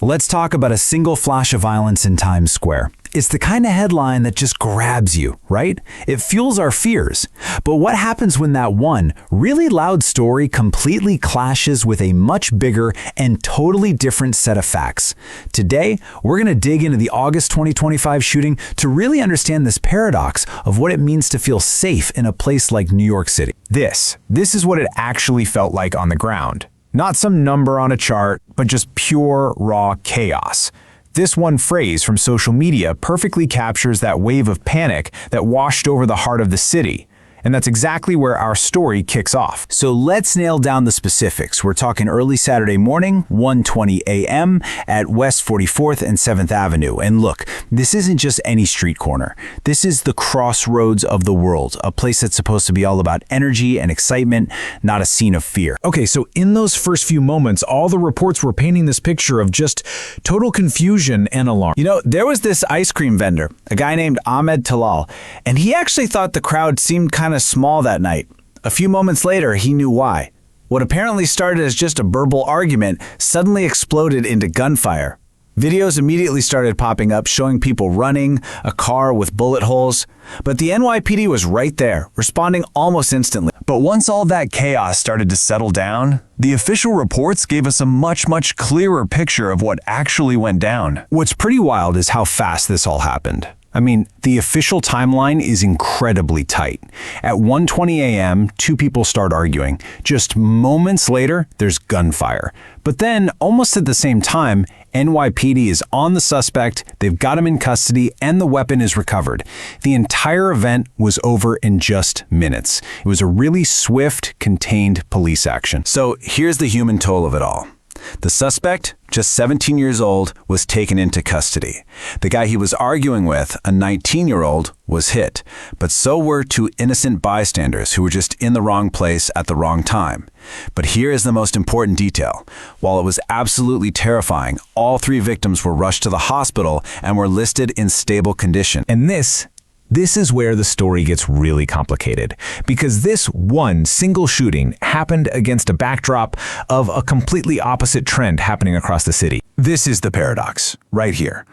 Let's talk about a single flash of violence in Times Square. It's the kind of headline that just grabs you, right? It fuels our fears. But what happens when that one really loud story completely clashes with a much bigger and totally different set of facts? Today, we're going to dig into the August 2025 shooting to really understand this paradox of what it means to feel safe in a place like New York City. This is what it actually felt like on the ground. Not some number on a chart, but just pure, raw chaos. This one phrase from social media perfectly captures that wave of panic that washed over the heart of the city. And that's exactly where our story kicks off. So let's nail down the specifics. We're talking early Saturday morning, 1:20 a.m. at West 44th and 7th Avenue. And look, this isn't just any street corner. This is the crossroads of the world, a place that's supposed to be all about energy and excitement, not a scene of fear. Okay, so in those first few moments, all the reports were painting this picture of just total confusion and alarm. You know, there was this ice cream vendor, a guy named Ahmed Talal, and he actually thought the crowd seemed kind of small that night. A few moments later, he knew why. What apparently started as just a verbal argument suddenly exploded into gunfire. Videos immediately started popping up showing people running, a car with bullet holes. But the NYPD was right there, responding almost instantly. But once all that chaos started to settle down, the official reports gave us a much clearer picture of what actually went down. What's pretty wild is how fast this all happened. I mean, the official timeline is incredibly tight. At 1:20 a.m., two people start arguing. Just moments later, there's gunfire. But then, almost at the same time, NYPD is on the suspect, they've got him in custody, and the weapon is recovered. The entire event was over in just minutes. It was a really swift, contained police action. So here's the human toll of it all. The suspect, just 17 years old, was taken into custody. The guy he was arguing with, a 19-year-old, was hit. But so were two innocent bystanders who were just in the wrong place at the wrong time. But here is the most important detail. While it was absolutely terrifying, all three victims were rushed to the hospital and were listed in stable condition. And this is where the story gets really complicated, because this one single shooting happened against a backdrop of a completely opposite trend happening across the city. This is the paradox, right here.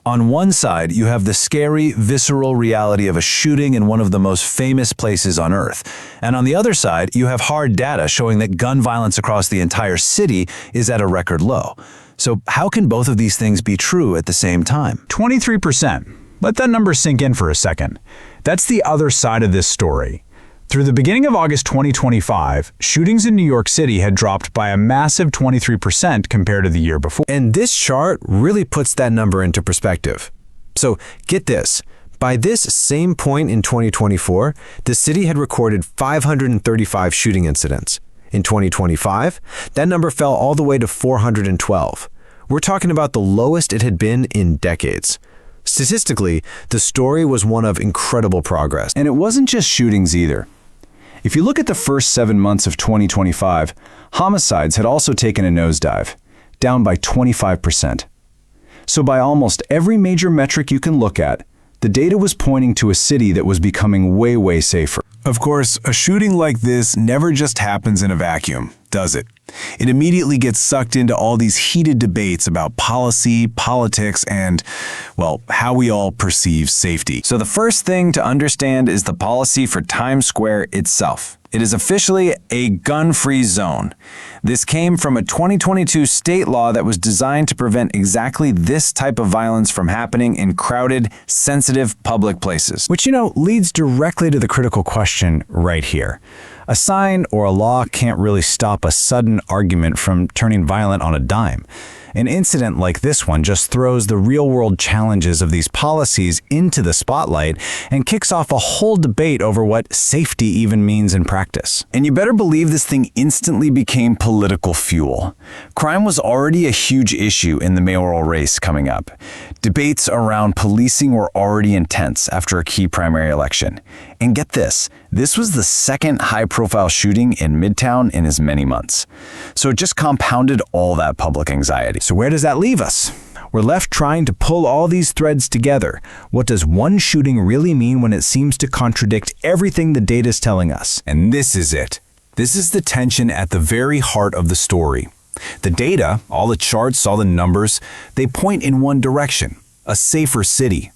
On one side, you have the scary, visceral reality of a shooting in one of the most famous places on Earth. And on the other side, you have hard data showing that gun violence across the entire city is at a record low. So how can both of these things be true at the same time? 23%. Let that number sink in for a second. That's the other side of this story. Through the beginning of August 2025, shootings in New York City had dropped by a massive 23% compared to the year before. And this chart really puts that number into perspective. So get this. By this same point in 2024, the city had recorded 535 shooting incidents. In 2025, that number fell all the way to 412. We're talking about the lowest it had been in decades. Statistically, the story was one of incredible progress. And it wasn't just shootings either. If you look at the first 7 months of 2025, homicides had also taken a nosedive, down by 25%. So by almost every major metric you can look at, the data was pointing to a city that was becoming way safer. Of course, a shooting like this never just happens in a vacuum, does it? It immediately gets sucked into all these heated debates about policy, politics, and, well, how we all perceive safety. So the first thing to understand is the policy for Times Square itself. It is officially a gun-free zone. This came from a 2022 state law that was designed to prevent exactly this type of violence from happening in crowded, sensitive public places. Which, leads directly to the critical question right here. A sign or a law can't really stop a sudden argument from turning violent on a dime. An incident like this one just throws the real-world challenges of these policies into the spotlight and kicks off a whole debate over what safety even means in practice. And you better believe this thing instantly became political fuel. Crime was already a huge issue in the mayoral race coming up. Debates around policing were already intense after a key primary election. And get this was the second high-profile shooting in Midtown in as many months. So it just compounded all that public anxiety. So where does that leave us? We're left trying to pull all these threads together. What does one shooting really mean when it seems to contradict everything the data's telling us? And this is it. This is the tension at the very heart of the story. The data, all the charts, all the numbers, they point in one direction, a safer city.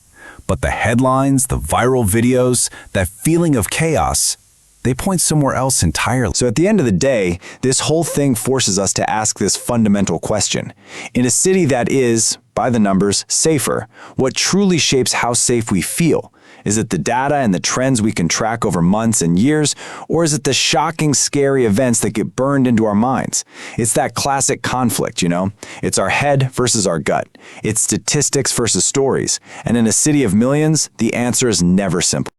But the headlines, the viral videos, that feeling of chaos, they point somewhere else entirely. So at the end of the day, this whole thing forces us to ask this fundamental question. In a city that is, by the numbers, safer, what truly shapes how safe we feel? Is it the data and the trends we can track over months and years, or is it the shocking, scary events that get burned into our minds? It's that classic conflict, you know? It's our head versus our gut. It's statistics versus stories. And in a city of millions, the answer is never simple.